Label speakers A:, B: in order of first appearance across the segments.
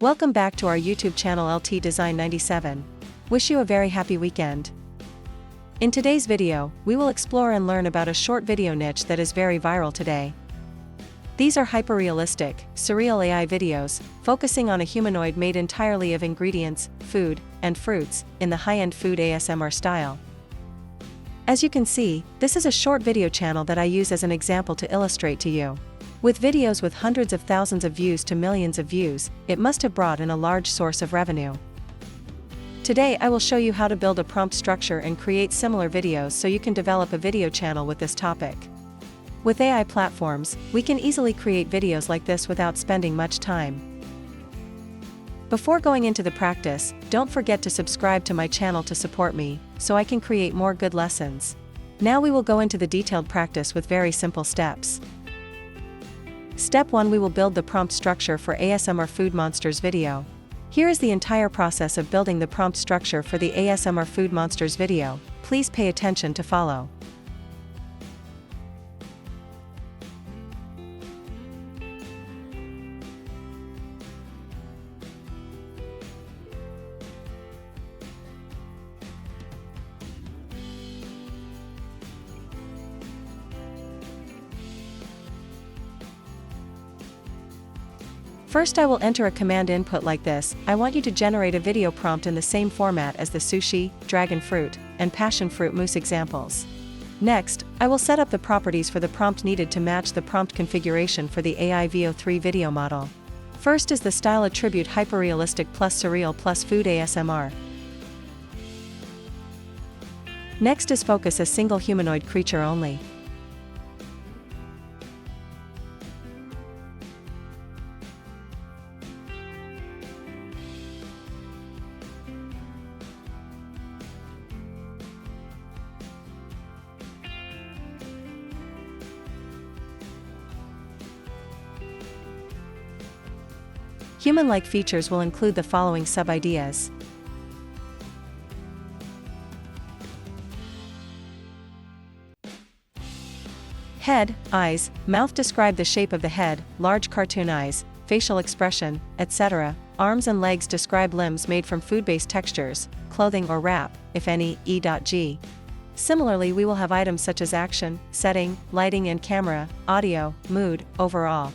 A: Welcome back to our YouTube channel LT Design 97. Wish you a very happy weekend. In today's video, we will explore and learn about a short video niche that is very viral today. These are hyperrealistic, surreal AI videos, focusing on a humanoid made entirely of ingredients, food, and fruits, in the high-end food ASMR style. As you can see, this is a short video channel that I use as an example to illustrate to you. With videos with hundreds of thousands of views to millions of views, it must have brought in a large source of revenue. Today I will show you how to build a prompt structure and create similar videos so you can develop a video channel with this topic. With AI platforms, we can easily create videos like this without spending much time. Before going into the practice, don't forget to subscribe to my channel to support me, so I can create more good lessons. Now we will go into the detailed practice with very simple steps. Step 1, we will build the prompt structure for ASMR Food Monsters video. Here is the entire process of building the prompt structure for the ASMR Food Monsters video. Please pay attention to follow. First I will enter a command input like this. I want you to generate a video prompt in the same format as the sushi, dragon fruit, and passion fruit mousse examples. Next, I will set up the properties for the prompt needed to match the prompt configuration for the AI VO3 video model. First is the style attribute hyperrealistic plus surreal plus food ASMR. Next is focus a single humanoid creature only. Human-like features will include the following sub-ideas. Head, eyes, mouth. Describe the shape of the head, large cartoon eyes, facial expression, etc. Arms and legs. Describe limbs made from food-based textures, clothing or wrap, if any, e.g. Similarly, we will have items such as action, setting, lighting and camera, audio, mood, overall.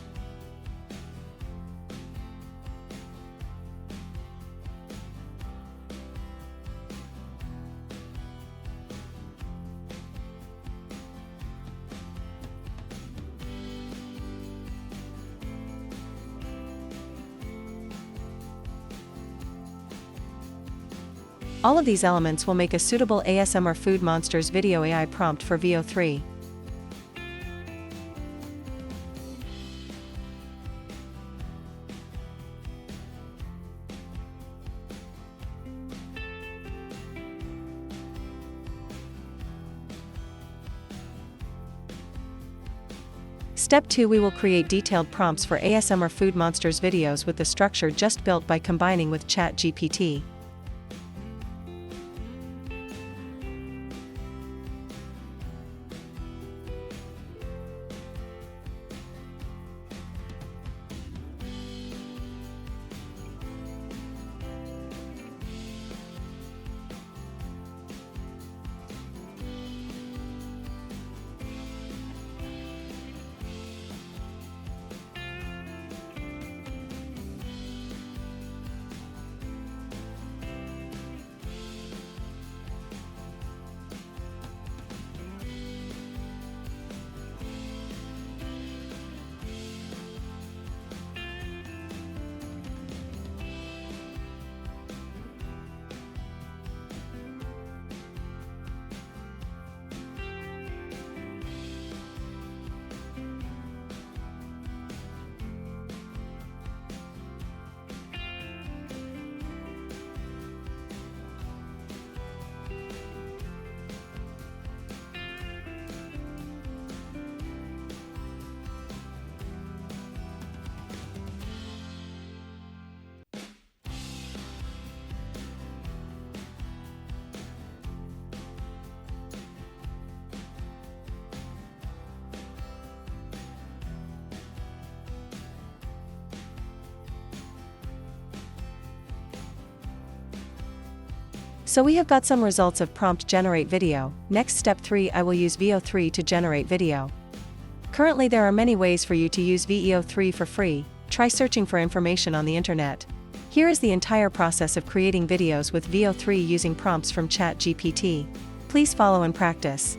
A: All of these elements will make a suitable ASMR Food Monsters video AI prompt for VO3. Step 2, we will create detailed prompts for ASMR Food Monsters videos with the structure just built by combining with ChatGPT. So we have got some results of prompt generate video. Next, step 3, I will use VO3 to generate video. Currently there are many ways for you to use VO3 for free. Try searching for information on the internet. Here is the entire process of creating videos with VO3 using prompts from ChatGPT. Please follow and practice.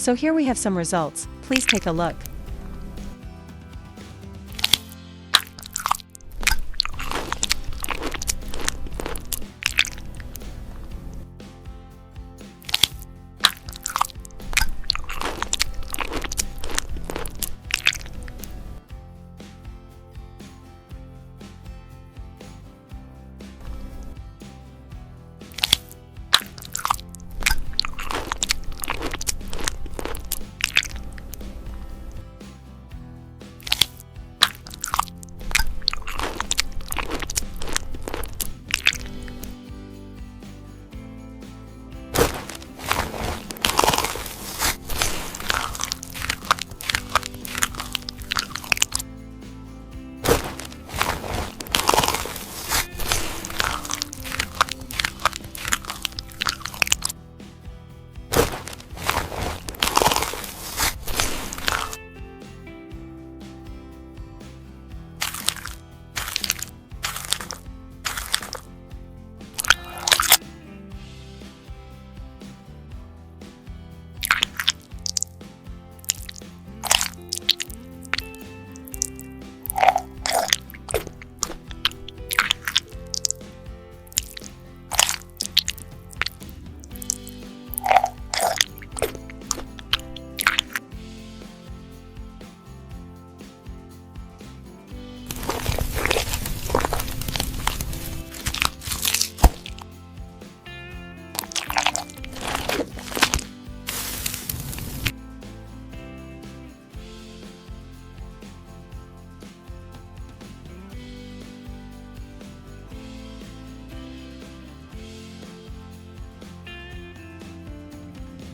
A: So here we have some results. Please take a look.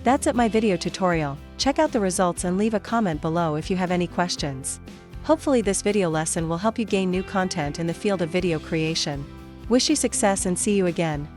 A: That's it, my video tutorial. Check out the results and leave a comment below if you have any questions. Hopefully this video lesson will help you gain new content in the field of video creation. Wish you success and see you again.